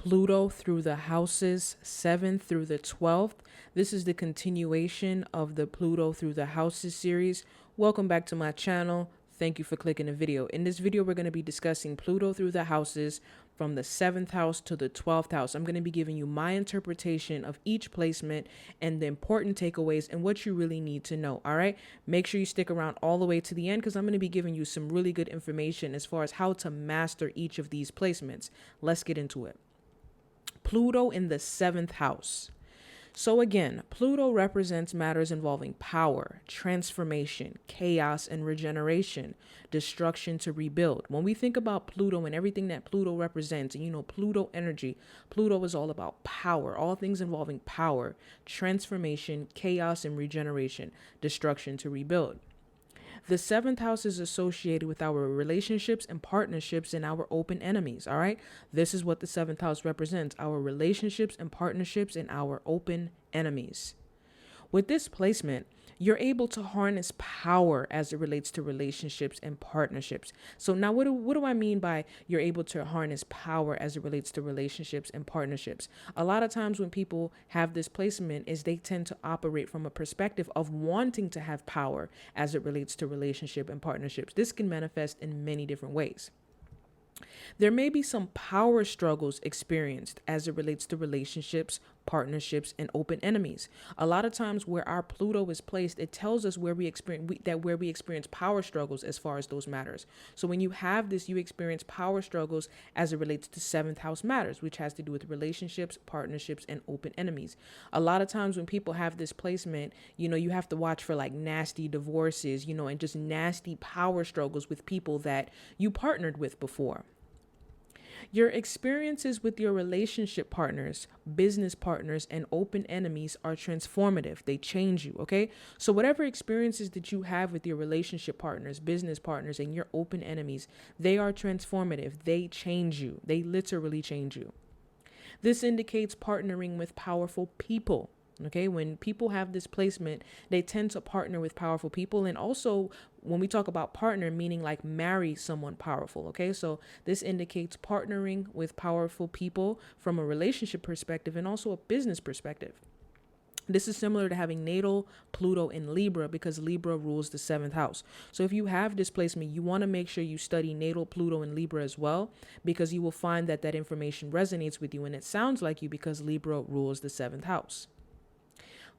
Pluto through the houses 7th through the 12th. This is the continuation of the Pluto through the houses series. Welcome back to my channel. Thank you for clicking the video. In this video, we're going to be discussing Pluto through the houses from the 7th house to the 12th house. I'm going to be giving you my interpretation of each placement and the important takeaways and what you really need to know. All right. Make sure you stick around all the way to the end because I'm going to be giving you some really good information as far as how to master each of these placements. Let's get into it. Pluto in the 7th house. So again, Pluto represents matters involving power, transformation, chaos, and regeneration, destruction to rebuild. When we think about Pluto and everything that Pluto represents, and you know, Pluto energy, Pluto is all about power, all things involving power, transformation, chaos, and regeneration, destruction to rebuild. The 7th house is associated with our relationships and partnerships and our open enemies. All right. This is what the 7th house represents, our relationships and partnerships and our open enemies. With this placement, you're able to harness power as it relates to relationships and partnerships. So now what do I mean by you're able to harness power as it relates to relationships and partnerships? A lot of times when people have this placement is they tend to operate from a perspective of wanting to have power as it relates to relationship and partnerships. This can manifest in many different ways. There may be some power struggles experienced as it relates to relationships, partnerships, and open enemies. A lot of times where our Pluto is placed, it tells us where we experience power struggles as far as those matters. So when you have this, you experience power struggles as it relates to 7th house matters, which has to do with relationships, partnerships, and open enemies. A lot of times when people have this placement, you know, you have to watch for like nasty divorces, you know, and just nasty power struggles with people that you partnered with before. Your experiences with your relationship partners, business partners, and open enemies are transformative. They change you, okay? So whatever experiences that you have with your relationship partners, business partners, and your open enemies, they are transformative. They change you. They literally change you. This indicates partnering with powerful people. Okay, when people have this placement, they tend to partner with powerful people. And also when we talk about partner, meaning like marry someone powerful. Okay, so this indicates partnering with powerful people from a relationship perspective and also a business perspective. This is similar to having natal Pluto in Libra because Libra rules the 7th house. So if you have this placement, you want to make sure you study natal Pluto in Libra as well, because you will find that that information resonates with you and it sounds like you because Libra rules the 7th house.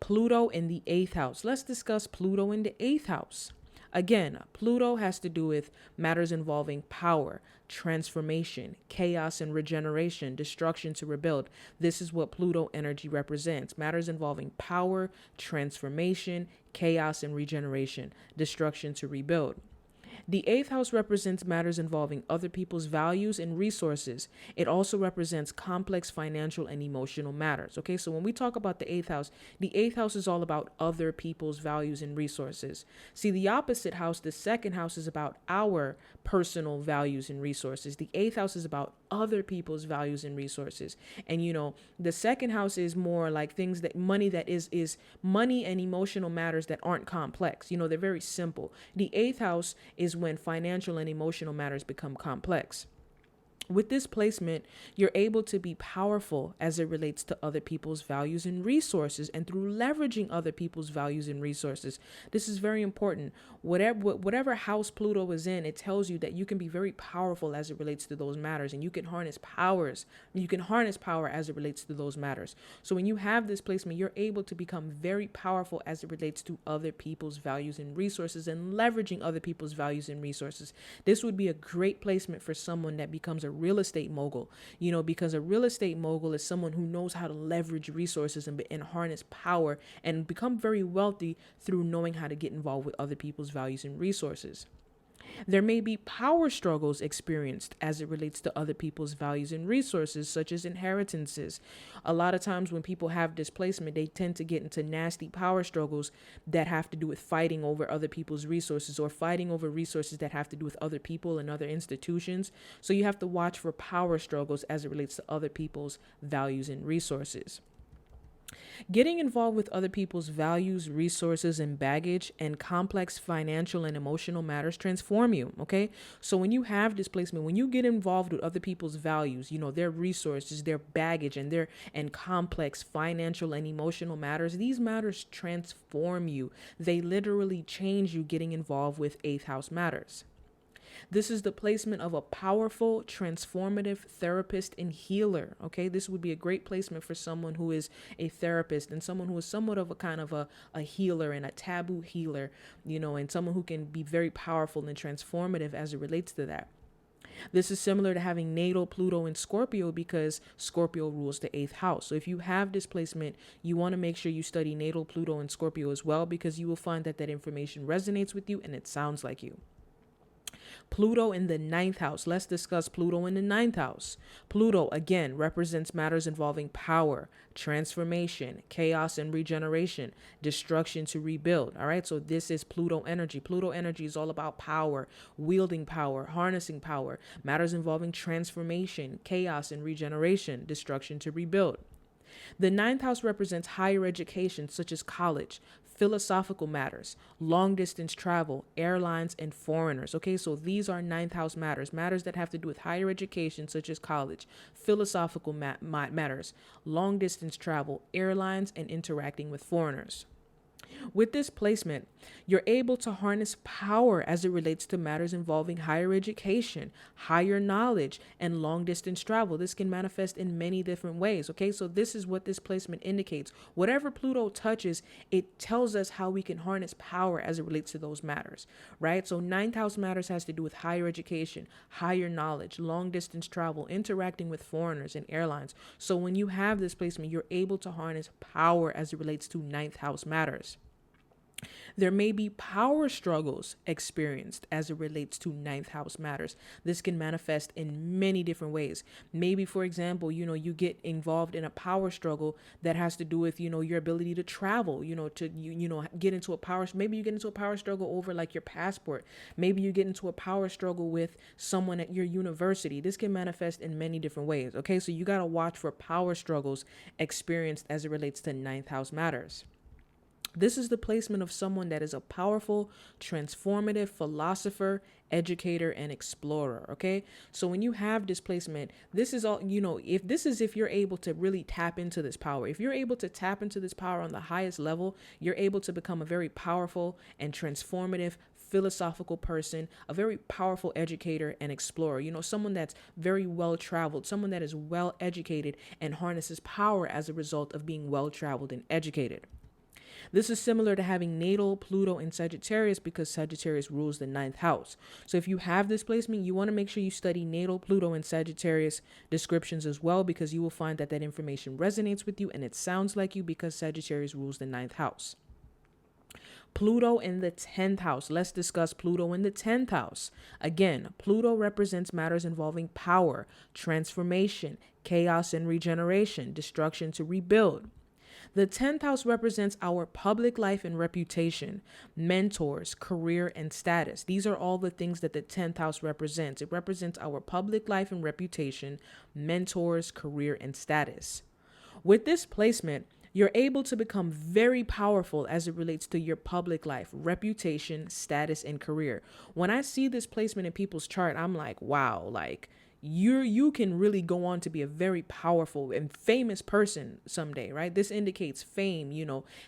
Pluto in the 8th house. Let's discuss Pluto in the 8th house. Again, Pluto has to do with matters involving power, transformation, chaos and regeneration, destruction to rebuild. This is what Pluto energy represents. Matters involving power, transformation, chaos and regeneration, destruction to rebuild. The 8th house represents matters involving other people's values and resources. It also represents complex financial and emotional matters. Okay, so when we talk about the 8th house is all about other people's values and resources. See, the opposite house, the 2nd house, is about our personal values and resources. The 8th house is about other people's values and resources. And you know, the 2nd house is more like things that money that is money and emotional matters that aren't complex. You know, they're very simple. The 8th house is when financial and emotional matters become complex. With this placement, you're able to be powerful as it relates to other people's values and resources, and through leveraging other people's values and resources. This is very important. Whatever house Pluto is in, it tells you that you can be very powerful as it relates to those matters, and you can harness powers. You can harness power as it relates to those matters. So when you have this placement, you're able to become very powerful as it relates to other people's values and resources and leveraging other people's values and resources. This would be a great placement for someone that becomes a real estate mogul, you know, because a real estate mogul is someone who knows how to leverage resources and harness power and become very wealthy through knowing how to get involved with other people's values and resources. There may be power struggles experienced as it relates to other people's values and resources, such as inheritances. A lot of times when people have displacement, they tend to get into nasty power struggles that have to do with fighting over other people's resources or fighting over resources that have to do with other people and other institutions. So you have to watch for power struggles as it relates to other people's values and resources. Getting involved with other people's values, resources, and baggage and complex financial and emotional matters transform you. Okay. So when you have displacement, when you get involved with other people's values, their resources, their baggage, and complex financial and emotional matters, these matters transform you. They literally change you getting involved with eighth house matters. This is the placement of a powerful, transformative therapist and healer. Okay, this would be a great placement for someone who is a therapist and someone who is somewhat of a kind of a healer and a taboo healer, and someone who can be very powerful and transformative as it relates to that. This is similar to having natal Pluto in Scorpio because Scorpio rules the eighth house. So if you have displacement, you want to make sure you study natal Pluto in Scorpio as well, because you will find that that information resonates with you and it sounds like you. Pluto in the ninth house. Let's discuss Pluto in the ninth house. Pluto, again, represents matters involving power, transformation, chaos and regeneration, destruction to rebuild. All right, so this is Pluto energy. Pluto energy is all about power, wielding power, harnessing power, matters involving transformation, chaos and regeneration, destruction to rebuild. The ninth house represents higher education, such as college, philosophical matters, long distance travel, airlines, and foreigners. Okay, so these are ninth house matters, matters that have to do with higher education, such as college, philosophical matters, long distance travel, airlines, and interacting with foreigners. With this placement, you're able to harness power as it relates to matters involving higher education, higher knowledge, and long distance travel. This can manifest in many different ways. Okay, so this is what this placement indicates. Whatever Pluto touches, it tells us how we can harness power as it relates to those matters, right? So ninth house matters has to do with higher education, higher knowledge, long distance travel, interacting with foreigners and airlines. So when you have this placement, you're able to harness power as it relates to ninth house matters. There may be power struggles experienced as it relates to ninth house matters. This can manifest in many different ways. Maybe, for example, you get involved in a power struggle that has to do with, your ability to travel, get into a maybe you get into a power struggle over like your passport. Maybe you get into a power struggle with someone at your university. This can manifest in many different ways. Okay, so you got to watch for power struggles experienced as it relates to ninth house matters. This is the placement of someone that is a powerful, transformative philosopher, educator, and explorer. Okay. So when you have displacement, this is all, if you're able to really tap into this power, if you're able to tap into this power on the highest level, you're able to become a very powerful and transformative philosophical person, a very powerful educator and explorer, someone that's very well traveled, someone that is well educated and harnesses power as a result of being well traveled and educated. This is similar to having natal Pluto in Sagittarius because Sagittarius rules the ninth house. So if you have this placement, you want to make sure you study natal Pluto and Sagittarius descriptions as well, because you will find that that information resonates with you and it sounds like you because Sagittarius rules the ninth house. Pluto in the 10th house. Let's discuss Pluto in the 10th house. Again, Pluto represents matters involving power, transformation, chaos and regeneration, destruction to rebuild. The 10th house represents our public life and reputation, mentors, career, and status. These are all the things that the 10th house represents. It represents our public life and reputation, mentors, career, and status. With this placement, you're able to become very powerful as it relates to your public life, reputation, status, and career. When I see this placement in people's chart, I'm like, wow, like you can really go on to be a very powerful and famous person someday, right? This indicates fame,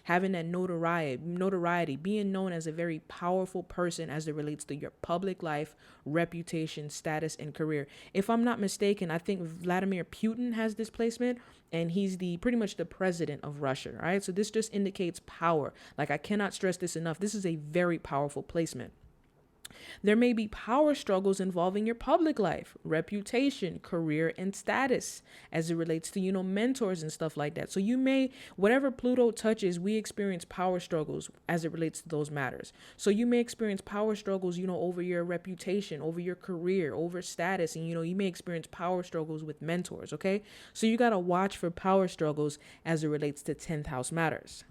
having that notoriety, being known as a very powerful person as it relates to your public life, reputation, status, and career. If I'm not mistaken, I think Vladimir Putin has this placement, and he's pretty much the president of Russia, right? So this just indicates power. Like, I cannot stress this enough. This is a very powerful placement. There may be power struggles involving your public life, reputation, career, and status as it relates to, mentors and stuff like that. So whatever Pluto touches, we experience power struggles as it relates to those matters. So you may experience power struggles, over your reputation, over your career, over status, and, you may experience power struggles with mentors, okay? So you got to watch for power struggles as it relates to 10th house matters.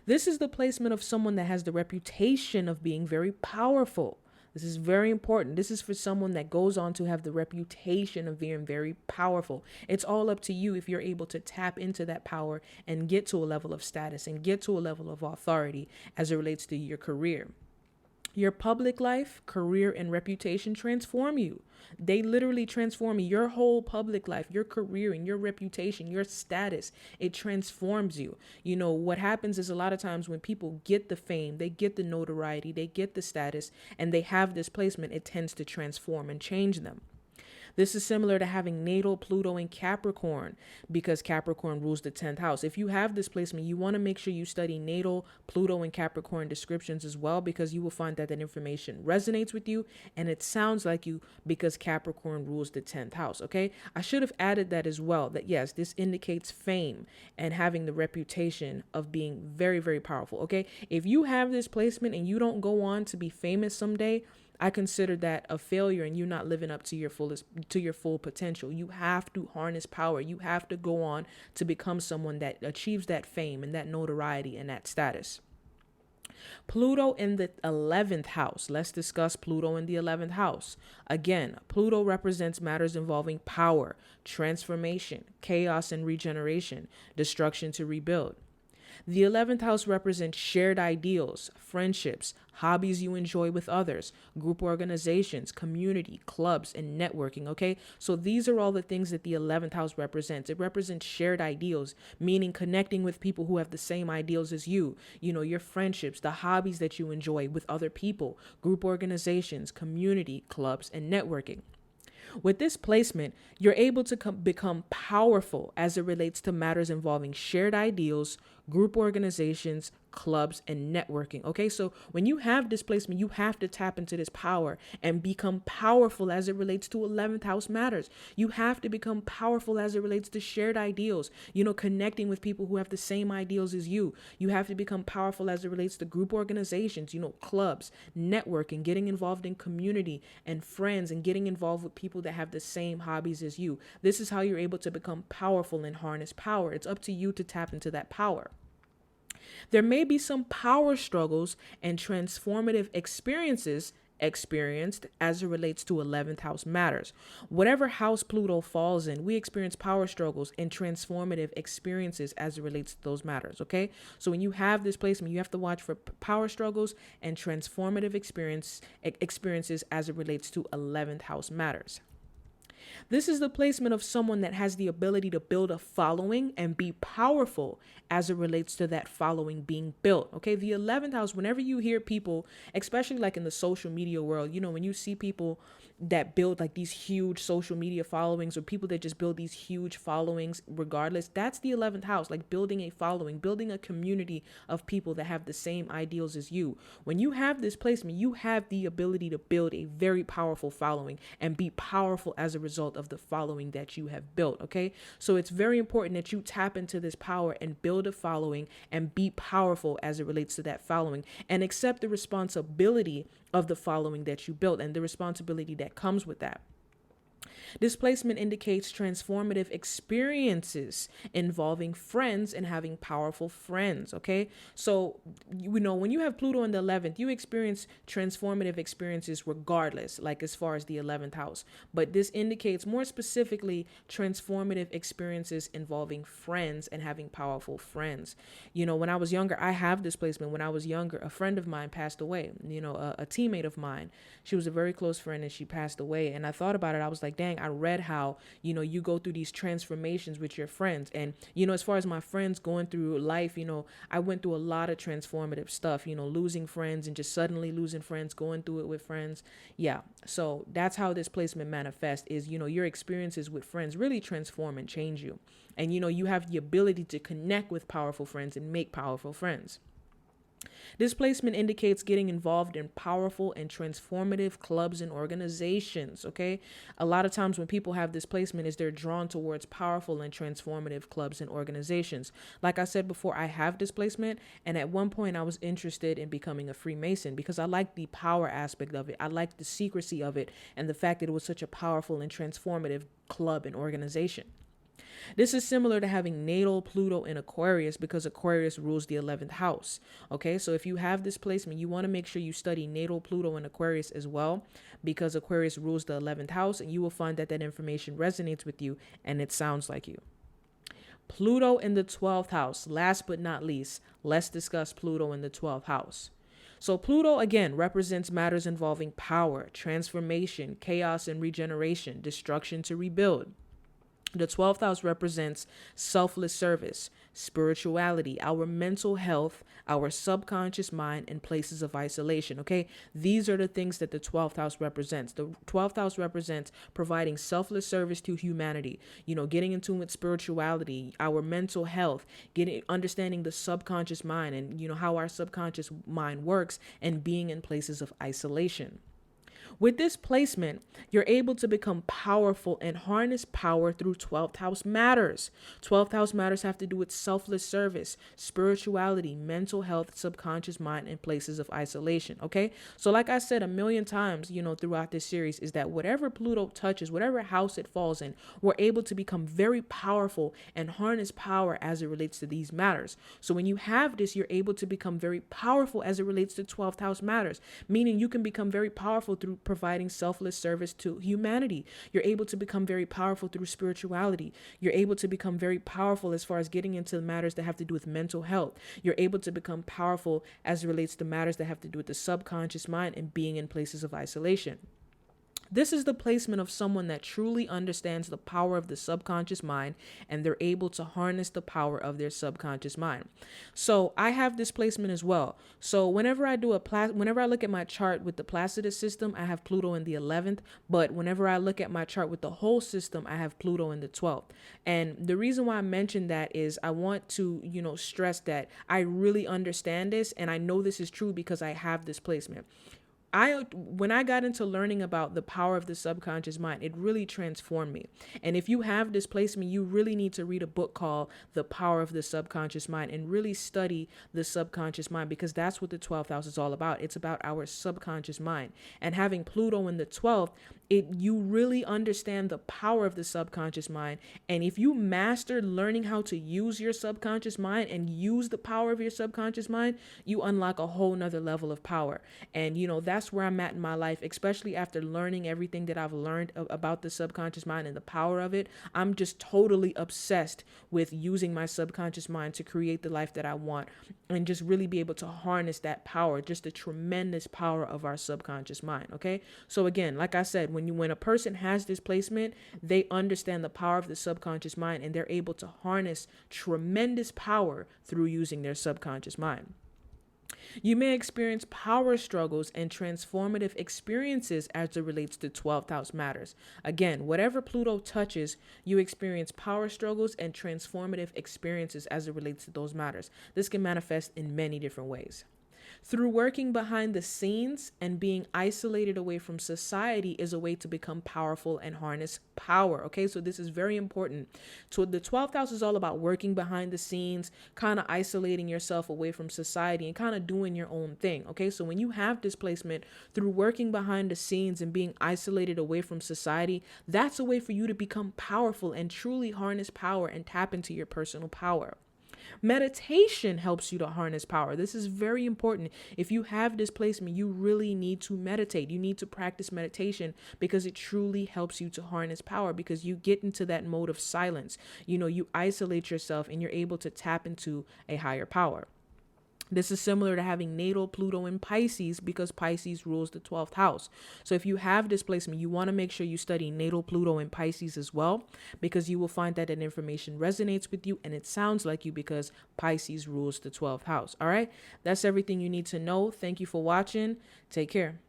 This is the placement of someone that has the reputation of being very powerful. This is very important. This is for someone that goes on to have the reputation of being very powerful. It's all up to you if you're able to tap into that power and get to a level of status and get to a level of authority as it relates to your career. Your public life, career, and reputation transform you. They literally transform you. Your whole public life, your career, and your reputation, your status, it transforms you. You know, what happens is a lot of times when people get the fame, they get the notoriety, they get the status, and they have this placement, it tends to transform and change them. This is similar to having natal Pluto in Capricorn because Capricorn rules the 10th house. If you have this placement, you want to make sure you study natal Pluto and Capricorn descriptions as well, because you will find that that information resonates with you and it sounds like you because Capricorn rules the 10th house. Okay. I should have added that as well, that yes, this indicates fame and having the reputation of being very, very powerful. Okay. If you have this placement and you don't go on to be famous someday, I consider that a failure and you not living up to your full potential. You have to harness power. You have to go on to become someone that achieves that fame and that notoriety and that status. Pluto in the 11th house. Let's discuss Pluto in the 11th house. Again, Pluto represents matters involving power, transformation, chaos and regeneration, destruction to rebuild. The 11th house represents shared ideals, friendships, hobbies you enjoy with others, group organizations, community, clubs, and networking. Okay. So these are all the things that the 11th house represents. It represents shared ideals, meaning connecting with people who have the same ideals as you, you know, your friendships, the hobbies that you enjoy with other people, group organizations, community, clubs, and networking. With this placement, you're able to become powerful as it relates to matters involving shared ideals, group organizations, clubs, and networking. Okay, so when you have this placement, you have to tap into this power and become powerful as it relates to 11th house matters. You have to become powerful as it relates to shared ideals, you know, connecting with people who have the same ideals as you. You have to become powerful as it relates to group organizations, you know, clubs, networking, getting involved in community and friends, and getting involved with people that have the same hobbies as you. This is how you're able to become powerful and harness power. It's up to you to tap into that power. There may be some power struggles and transformative experiences experienced as it relates to 11th house matters. Whatever house Pluto falls in, we experience power struggles and transformative experiences as it relates to those matters. Okay. So when you have this placement, you have to watch for power struggles and transformative experiences as it relates to 11th house matters. This is the placement of someone that has the ability to build a following and be powerful as it relates to that following being built. Okay, the 11th house, whenever you hear people, especially like in the social media world, you know, when you see people that build like these huge social media followings, or people that just build these huge followings regardless, that's the 11th house, like building a following, building a community of people that have the same ideals as you. When you have this placement, you have the ability to build a very powerful following and be powerful as a result of the following that you have built. Okay, so it's very important that you tap into this power and build a following and be powerful as it relates to that following, and accept the responsibility of the following that you built and the responsibility that comes with that. Displacement indicates transformative experiences involving friends and having powerful friends. Okay. So, you know, when you have Pluto in the 11th, you experience transformative experiences regardless, like as far as the 11th house. But this indicates more specifically transformative experiences involving friends and having powerful friends. You know, when I was younger, I have displacement. When I was younger, a friend of mine passed away, you know, a teammate of mine. She was a very close friend and she passed away. And I thought about it. I was like, dang, I read how, you know, you go through these transformations with your friends. And, you know, as far as my friends going through life, you know, I went through a lot of transformative stuff, you know, losing friends and just suddenly losing friends, going through it with friends. Yeah. So that's how this placement manifests is, you know, your experiences with friends really transform and change you. And, you know, you have the ability to connect with powerful friends and make powerful friends. This placement indicates getting involved in powerful and transformative clubs and organizations. Okay. A lot of times when people have this placement is they're drawn towards powerful and transformative clubs and organizations. Like I said before, I have displacement. And at one point I was interested in becoming a Freemason because I like the power aspect of it. I like the secrecy of it and the fact that it was such a powerful and transformative club and organization. This is similar to having natal Pluto in Aquarius because Aquarius rules the 11th house. Okay, so if you have this placement, you want to make sure you study natal Pluto in Aquarius as well because Aquarius rules the 11th house, and you will find that that information resonates with you and it sounds like you. Pluto in the 12th house. Last but not least, let's discuss Pluto in the 12th house. So Pluto again represents matters involving power, transformation, chaos and regeneration, destruction to rebuild. The 12th house represents selfless service, spirituality, our mental health, our subconscious mind, and places of isolation. Okay, these are the things that the 12th house represents. The 12th house represents providing selfless service to humanity, getting in tune with spirituality, our mental health, understanding the subconscious mind and, how our subconscious mind works, and being in places of isolation. With this placement, you're able to become powerful and harness power through 12th house matters. 12th house matters have to do with selfless service, spirituality, mental health, subconscious mind, and places of isolation. Okay. So like I said a million times, throughout this series, is that whatever Pluto touches, whatever house it falls in, we're able to become very powerful and harness power as it relates to these matters. So when you have this, you're able to become very powerful as it relates to 12th house matters, meaning you can become very powerful through providing selfless service to humanity. You're able to become very powerful through spirituality. You're able to become very powerful as far as getting into matters that have to do with mental health. You're able to become powerful as it relates to matters that have to do with the subconscious mind and being in places of isolation. This is the placement of someone that truly understands the power of the subconscious mind, and they're able to harness the power of their subconscious mind. So I have this placement as well. So whenever I look at my chart with the Placidus system, I have Pluto in the 11th. But whenever I look at my chart with the whole system, I have Pluto in the 12th. And the reason why I mentioned that is I want to, stress that I really understand this, and I know this is true because I have this placement. When I got into learning about the power of the subconscious mind, it really transformed me. And if you have this placement, you really need to read a book called The Power of the Subconscious Mind and really study the subconscious mind, because that's what the 12th house is all about. It's about our subconscious mind. And having Pluto in the 12th, you really understand the power of the subconscious mind. And if you master learning how to use your subconscious mind and use the power of your subconscious mind, you unlock a whole nother level of power. And that's where I'm at in my life, especially after learning everything that I've learned about the subconscious mind and the power of it. I'm just totally obsessed with using my subconscious mind to create the life that I want and just really be able to harness that power, just the tremendous power of our subconscious mind. Okay. So again, like I said, when a person has this placement, they understand the power of the subconscious mind and they're able to harness tremendous power through using their subconscious mind. You may experience power struggles and transformative experiences as it relates to 12th house matters. Again, whatever Pluto touches, you experience power struggles and transformative experiences as it relates to those matters. This can manifest in many different ways. Through working behind the scenes and being isolated away from society is a way to become powerful and harness power. Okay, so this is very important. So the 12th house is all about working behind the scenes, kind of isolating yourself away from society and kind of doing your own thing. Okay, so when you have displacement through working behind the scenes and being isolated away from society, that's a way for you to become powerful and truly harness power and tap into your personal power. Meditation helps you to harness power. This is very important. If you have this placement, you really need to meditate. You need to practice meditation because it truly helps you to harness power, because you get into that mode of silence. You isolate yourself and you're able to tap into a higher power. This is similar to having natal Pluto in Pisces because Pisces rules the 12th house. So if you have displacement, you want to make sure you study natal Pluto in Pisces as well, because you will find that information resonates with you and it sounds like you because Pisces rules the 12th house. All right. That's everything you need to know. Thank you for watching. Take care.